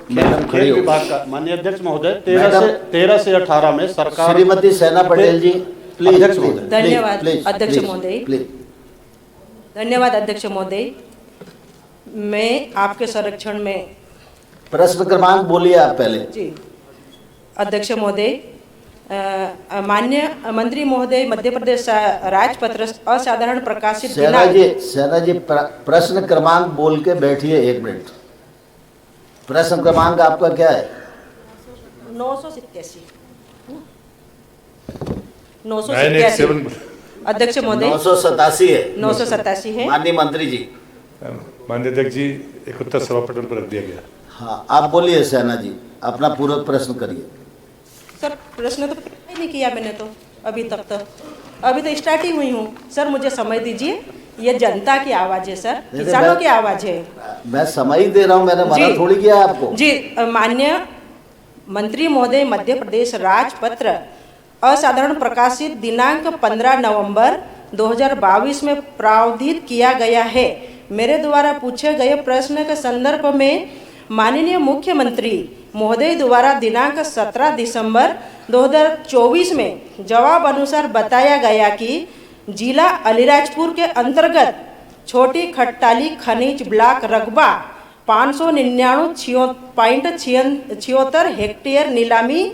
खेल विभाग का माननीय अध्यक्ष महोदय 13 से 18 में सरकार। श्रीमती सेना पटेल जी प्लीज। अध्यक्ष महोदय धन्यवाद अध्यक्ष महोदय। धन्यवाद अध्यक्ष महोदय। मैं आपके संरक्षण में प्रश्न क्रमांक बोलिए आप पहले। जी अध्यक्ष महोदय, माननीय मंत्री महोदय, मध्य प्रदेश राजपत्र असाधारण प्रकाशित सेना जी प्रश्न क्रमांक बोल के बैठिए 1 मिनट। प्रश्न क्रमांक आपका क्या है? 987 अध्यक्ष महोदय। 987 है। 987 है। माननीय मंत्री जी। माननीय अध्यक्ष जी, एक उत्तर सभा पटल पर रख दिया गया। हाँ, आप बोलिए सेना जी, अपना पूरक प्रश्न करिए। सर प्रश्न तो ही नहीं किया मैंने तो अभी तक तो स्टार्ट ही हुई हूँ। सर मुझे समय दीजिए, ये जनता की आवाज़ है सर, किसानों की आवाज़ है। मैं समय ही दे रहा हूँ, मैंने मना थोड़ी किया आपको। जी माननीय मंत्री महोदय, मध्य प्रदेश राजपत्र असाधारण प्रकाशित दिनांक 15 नवंबर 2022 में प्रावधानित किया गया है। मेरे द्वारा पूछे गए प्रश्न के संदर्भ में माननीय मुख्यमंत्री महोदय द्वारा दिनांक 17 दिसंबर 2024 में जवाब अनुसार बताया गया कि जिला अलीराजपुर के अंतर्गत छोटी खट्टाली खनिज ब्लॉक रकबा 599.76 हेक्टेयर नीलामी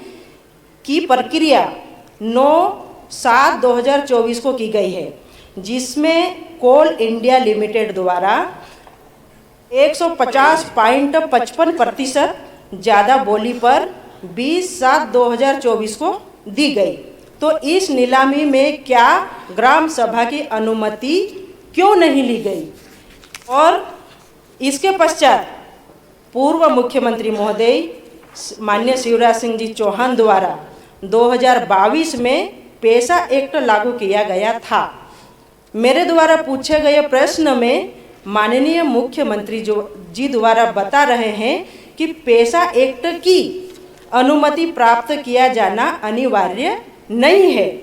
की प्रक्रिया 9/7/2024 को की गई है, जिसमें कोल इंडिया लिमिटेड द्वारा 150.55% ज़्यादा बोली पर 20/7/2024 को दी गई। तो इस नीलामी में क्या ग्राम सभा की अनुमति क्यों नहीं ली गई? और इसके पश्चात पूर्व मुख्यमंत्री महोदय माननीय शिवराज सिंह जी चौहान द्वारा 2022 में पेशा एक्ट लागू किया गया था। मेरे द्वारा पूछे गए प्रश्न में माननीय मुख्यमंत्री जी द्वारा बता रहे हैं कि पेशा एक्ट की अनुमति प्राप्त किया जाना अनिवार्य नहीं है,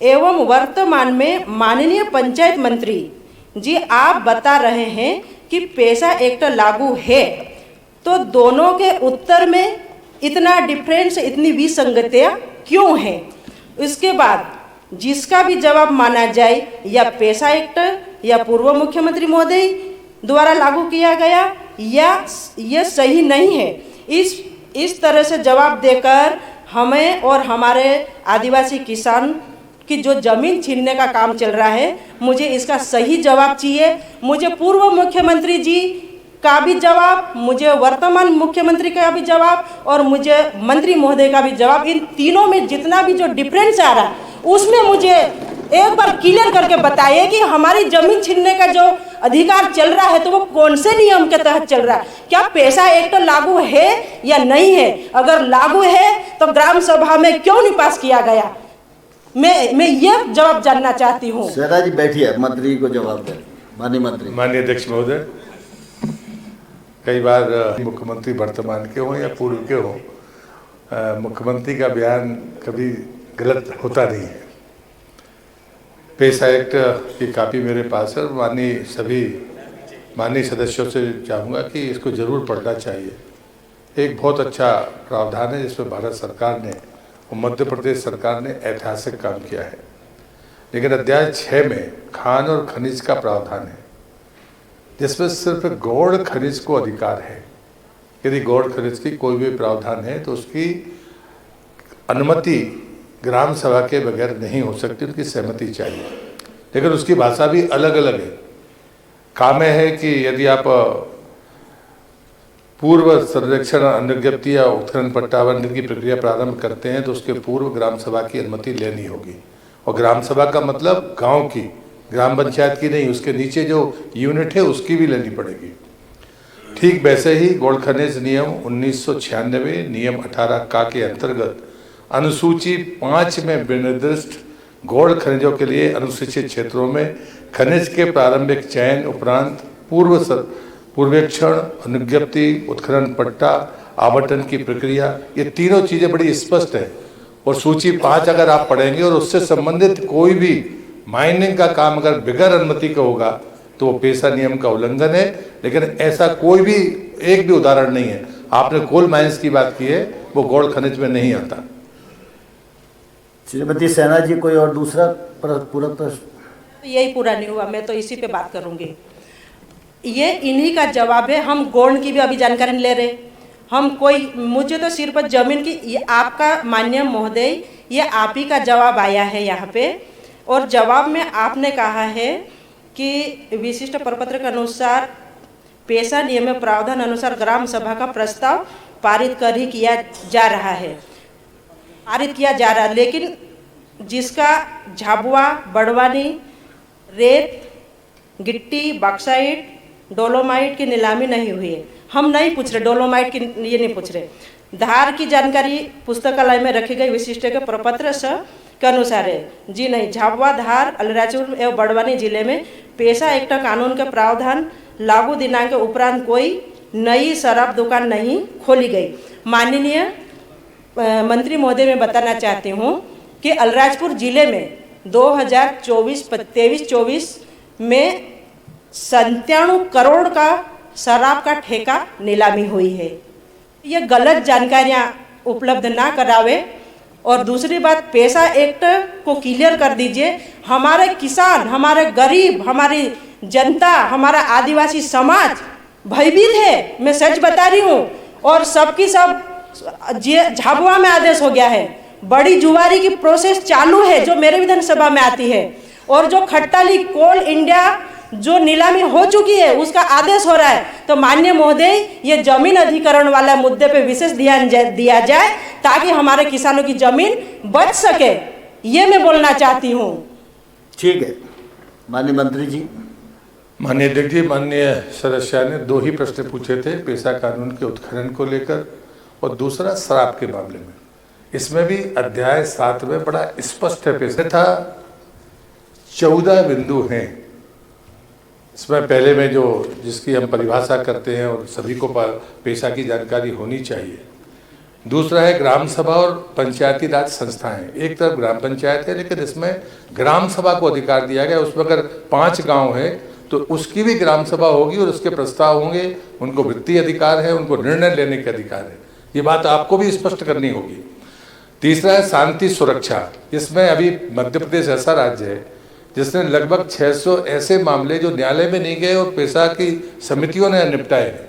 एवं वर्तमान में माननीय पंचायत मंत्री जी आप बता रहे हैं कि पेशा एक्ट लागू है। तो दोनों के उत्तर में इतना डिफरेंस, इतनी विसंगतियाँ क्यों हैं? इसके बाद जिसका भी जवाब माना जाए, या पेशा एक्ट या पूर्व मुख्यमंत्री महोदय द्वारा लागू किया गया, या यह सही नहीं है। इस तरह से जवाब देकर हमें और हमारे आदिवासी किसान की जो जमीन छीनने का काम चल रहा है, मुझे इसका सही जवाब चाहिए। मुझे पूर्व मुख्यमंत्री जी का भी जवाब, मुझे वर्तमान मुख्यमंत्री का भी जवाब, और मुझे मंत्री महोदय का भी जवाब। इन तीनों में जितना भी जो डिफरेंस आ रहा है, उसमें मुझे एक बार क्लियर करके बताइए कि हमारी जमीन छीनने का जो अधिकार चल रहा है तो वो कौन से नियम के तहत चल रहा है? क्या पेशा एक्ट लागू है या नहीं है? अगर लागू है तो ग्राम सभा में क्यों नहीं पास किया गया? मैं ये जवाब जानना चाहती हूँ। सेना जी बैठिए, मंत्री को जवाब दें। माननीय मंत्री। माननीय अध्यक्ष महोदय, कई बार मुख्यमंत्री वर्तमान के हों या पूर्व के हों, मुख्यमंत्री का बयान कभी गलत होता नहीं है। पेशा एक्ट की कापी मेरे पास है। माननीय सदस्यों से चाहूँगा कि इसको जरूर पढ़ना चाहिए। एक बहुत अच्छा प्रावधान है जिसमें भारत सरकार ने और मध्य प्रदेश सरकार ने ऐतिहासिक काम किया है। लेकिन अध्याय 6 में खान और खनिज का प्रावधान है, जिसमें सिर्फ गौड़ खनिज को अधिकार है। यदि गौड़ खनिज की कोई भी प्रावधान है तो उसकी अनुमति ग्राम सभा के बगैर नहीं हो सकती, उनकी सहमति चाहिए। लेकिन उसकी भाषा भी अलग अलग है। काम है कि यदि आप पूर्व संरक्षण अनुज्ञप्ति या उत्खनन पट्टा आवंटन की प्रक्रिया प्रारंभ करते हैं तो उसके पूर्व ग्राम सभा की अनुमति लेनी होगी। और ग्राम सभा का मतलब गांव की, ग्राम पंचायत की नहीं, उसके नीचे जो यूनिट है उसकी भी लेनी पड़ेगी। ठीक वैसे ही गौड़ खनिज नियम 1996 नियम 18 का के अंतर्गत अनुसूची 5 में विनिर्दिष्ट गौड़ खनिजों के लिए अनुसूचित क्षेत्रों में खनिज के प्रारंभिक चयन उपरांत पूर्वेक्षण, अनुज्ञप्ति, उत्खनन पट्टा, आवंटन की प्रक्रिया, ये तीनों चीज़ें बड़ी स्पष्ट है। और सूची 5 अगर आप पढ़ेंगे और उससे संबंधित कोई भी माइनिंग का काम अगर बगैर अनुमति का होगा तो वो पेशा नियम का उल्लंघन है। लेकिन ऐसा कोई भी एक भी उदाहरण नहीं है। आपने कोल माइंस की बात की है, वो गौड़ खनिज में नहीं आता। श्रीमती सेना जी, कोई और दूसरा पूरक प्रश्न? यही पूरा नहीं हुआ, मैं तो इसी पे बात करूंगी। ये इन्हीं का जवाब है। हम गौड़ की भी अभी जानकारी नहीं ले रहे हम कोई। मुझे तो सिर्फ जमीन की, ये आपका माननीय महोदय, ये आप ही का जवाब आया है यहाँ पे, और जवाब में आपने कहा है कि विशिष्ट प्रपत्र के अनुसार पेशा नियम में प्रावधान अनुसार ग्राम सभा का प्रस्ताव पारित कर ही किया जा रहा है, लेकिन जिसका झाबुआ, बड़वानी, रेत, गिट्टी, बॉक्साइट, डोलोमाइट की नीलामी नहीं हुई है। हम नहीं पूछ रहे डोलोमाइट की, ये नहीं पूछ रहे। धार की जानकारी पुस्तकालय में रखी गई विशिष्ट के प्रपत्र के अनुसार है। जी नहीं, झाबुआ, धार, अलीराजपुर एवं बड़वानी जिले में पेशा एक्ट कानून के प्रावधान लागू दिनांक के उपरांत कोई नई शराब दुकान नहीं खोली गई। माननीय मंत्री महोदय, मैं बताना चाहती हूँ कि अलीराजपुर जिले में 2023-24 में 97 करोड़ का शराब का ठेका नीलामी हुई है। ये गलत जानकारियाँ उपलब्ध ना करावे। और दूसरी बात, पेशा एक्ट को क्लियर कर दीजिए। हमारे किसान, हमारे गरीब, हमारी जनता, हमारा आदिवासी समाज भयभीत है, मैं सच बता रही हूँ। और सबकी सब झाबुआ में आदेश हो गया है, बड़ी जुआरी की प्रोसेस चालू है जो मेरे विधानसभा में आती है, और जो खट्टाली कोल इंडिया जो नीलामी हो चुकी है उसका आदेश हो रहा है। तो माननीय महोदय, ये जमीन अधिग्रहण वाला मुद्दे पे विशेष ध्यान दिया जाए ताकि हमारे किसानों की जमीन बच सके, ये मैं बोलना चाहती हूँ। ठीक है, माननीय मंत्री जी। माननीय अध्यक्ष जी, माननीय सदस्य ने 2 ही प्रश्न पूछे थे, पेशा कानून के उत्खनन को लेकर और दूसरा शराब के मामले में। इसमें भी अध्याय 7 में बड़ा स्पष्ट है, पेशा था 14 बिंदु हैं। इसमें पहले में जो जिसकी हम परिभाषा करते हैं और सभी को पेशा की जानकारी होनी चाहिए। दूसरा है ग्राम सभा और पंचायती राज संस्थाएं। एक तरफ ग्राम पंचायत है, लेकिन इसमें ग्राम सभा को अधिकार दिया गया। उसमें अगर 5 गांव है तो उसकी भी ग्राम सभा होगी और उसके प्रस्ताव होंगे, उनको वित्तीय अधिकार है, उनको निर्णय लेने के अधिकार है। ये बात आपको भी स्पष्ट करनी होगी। तीसरा है शांति सुरक्षा। इसमें अभी मध्य प्रदेश ऐसा राज्य है जिसने लगभग 600 ऐसे मामले जो न्यायालय में नहीं गए और पेशा की समितियों ने निपटाए हैं।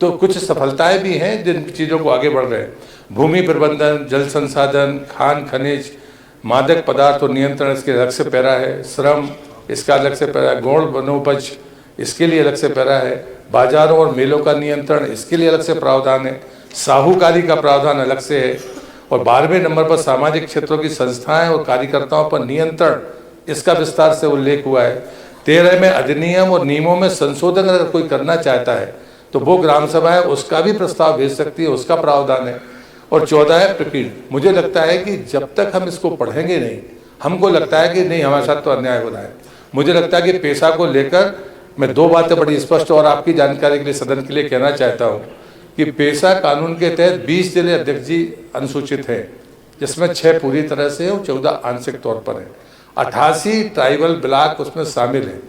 तो कुछ सफलताएं भी हैं जिन चीज़ों को आगे बढ़ रहे हैं। भूमि प्रबंधन, जल संसाधन, खान खनिज, मादक पदार्थ और नियंत्रण, इसके अलग से पैरा है। श्रम, इसका अलग से पैरा है। गौण वनोपज, इसके लिए अलग से पैरा है। बाजारों और मेलों का नियंत्रण, इसके लिए अलग से प्रावधान है। साहूकारी का प्रावधान अलग से है। और 12वें नंबर पर सामाजिक क्षेत्रों की संस्थाएं और कार्यकर्ताओं पर नियंत्रण, इसका विस्तार से उल्लेख हुआ है। 13 में अधिनियम और नियमों में संशोधन अगर कोई करना चाहता है तो वो ग्राम सभा है, उसका भी प्रस्ताव भेज सकती है, उसका प्रावधान है। और 14 है प्रकीर्णन। मुझे लगता है कि जब तक हम इसको पढ़ेंगे नहीं, हमको लगता है कि नहीं हमारे साथ तो अन्याय हो रहा है। मुझे लगता है कि पेशा को लेकर मैं 2 बातें बड़ी स्पष्ट और आपकी जानकारी के लिए सदन के लिए कहना चाहता हूँ कि पेशा कानून के तहत 20 जिले अध्यक्ष जी अनुसूचित हैं, जिसमें 6 पूरी तरह से और 14 आंशिक तौर पर है। 88 ट्राइबल ब्लॉक उसमें शामिल हैं।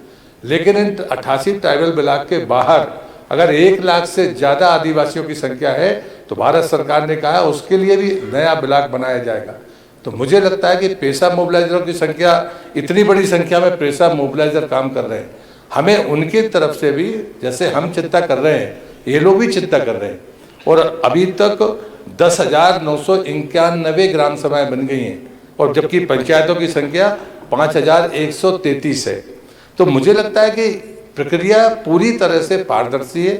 लेकिन इन 88 ट्राइबल ब्लॉक के बाहर अगर 1 लाख से ज़्यादा आदिवासियों की संख्या है तो भारत सरकार ने कहा उसके लिए भी नया ब्लॉक बनाया जाएगा। तो मुझे लगता है कि पेशा मोबिलाइजरों की संख्या, इतनी बड़ी संख्या में पेशा मोबिलाइजर काम कर रहे हैं, हमें उनकी तरफ से भी, जैसे हम चिंता कर रहे हैं, ये लोग भी चिंता कर रहे हैं। और अभी तक 10,991 ग्राम सभाएं बन गई हैं और जबकि पंचायतों की संख्या 5,133 है। तो मुझे लगता है कि प्रक्रिया पूरी तरह से पारदर्शी है,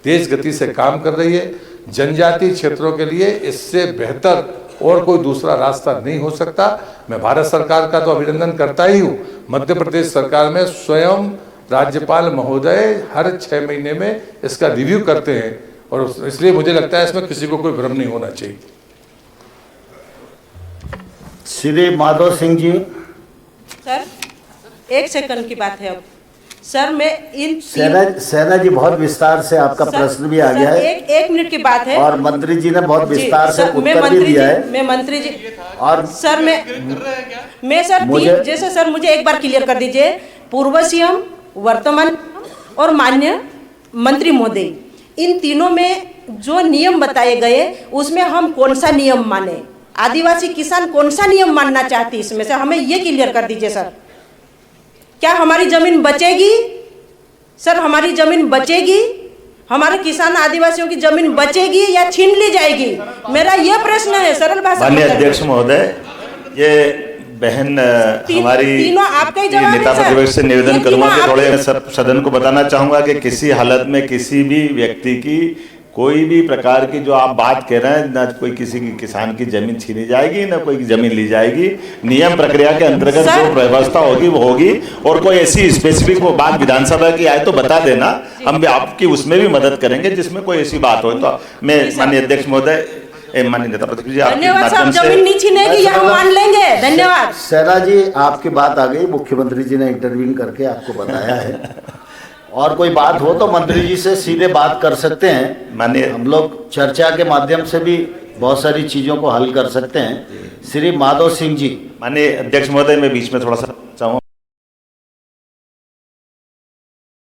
तेज गति से काम कर रही है। जनजातीय क्षेत्रों के लिए इससे बेहतर और कोई दूसरा रास्ता नहीं हो सकता। मैं भारत सरकार का तो अभिनंदन करता ही हूँ। मध्य प्रदेश सरकार में स्वयं राज्यपाल महोदय हर 6 महीने में इसका रिव्यू करते हैं और इसलिए मुझे लगता है इसमें किसी को कोई भ्रम नहीं होना चाहिए। श्री माधव सिंह जी। सर 1 सेकंड की बात है। अब सर मैं इन सेना जी बहुत विस्तार से आपका प्रश्न भी आ गया है। एक मिनट की बात है और मंत्री जी ने बहुत विस्तार से उत्तर भी दिया है। मैं मंत्री जी और सर मैं सर जैसे सर मुझे एक बार क्लियर कर दीजिए। पूर्व सीएम, वर्तमान और माननीय मंत्री महोदय, इन तीनों में जो नियम बताए गए उसमें हम कौन सा नियम माने, आदिवासी किसान कौन सा नियम मानना चाहती है इसमें से हमें ये क्लियर कर दीजिए सर। क्या हमारी जमीन बचेगी सर? हमारी जमीन बचेगी? हमारे किसान आदिवासियों की जमीन बचेगी या छीन ली जाएगी? मेरा ये प्रश्न है, सरल भाषा में। माननीय अध्यक्ष महोदय, ये बहन हमारी तीनों आपका ही जवाब है नेता सर। प्रतिपक्ष से निवेदन ये करूंगा कि तीनों थोड़े आपके- सब सदन को बताना चाहूंगा कि किसी हालत में किसी भी व्यक्ति की कोई भी प्रकार की जो आप बात कह रहे हैं, ना कोई किसी की किसान की जमीन छीनी जाएगी ना कोई जमीन ली जाएगी। नियम प्रक्रिया के अंतर्गत सर- जो व्यवस्था होगी वो होगी, और कोई ऐसी स्पेसिफिक वो बात विधानसभा की आए तो बता देना, हम भी आपकी उसमें भी मदद करेंगे जिसमें कोई ऐसी बात हो। तो मैं माननीय अध्यक्ष महोदय, माननीय नेता प्रतिपक्ष जी, आपके धन्यवाद साहब। माध्यम से जमीन नहीं छीनेगी ये हम मान लेंगे। धन्यवाद। सहरा जी, आपकी बात आ गई, मुख्यमंत्री जी ने इंटरवीन करके आपको बताया है। और कोई बात हो तो मंत्री जी से सीधे बात कर सकते हैं। माननीय हम लोग चर्चा के माध्यम से भी बहुत सारी चीजों को हल कर सकते हैं। श्री माधव सिंह जी। माननीय अध्यक्ष महोदय, मैं बीच में थोड़ा सा चाहूँ।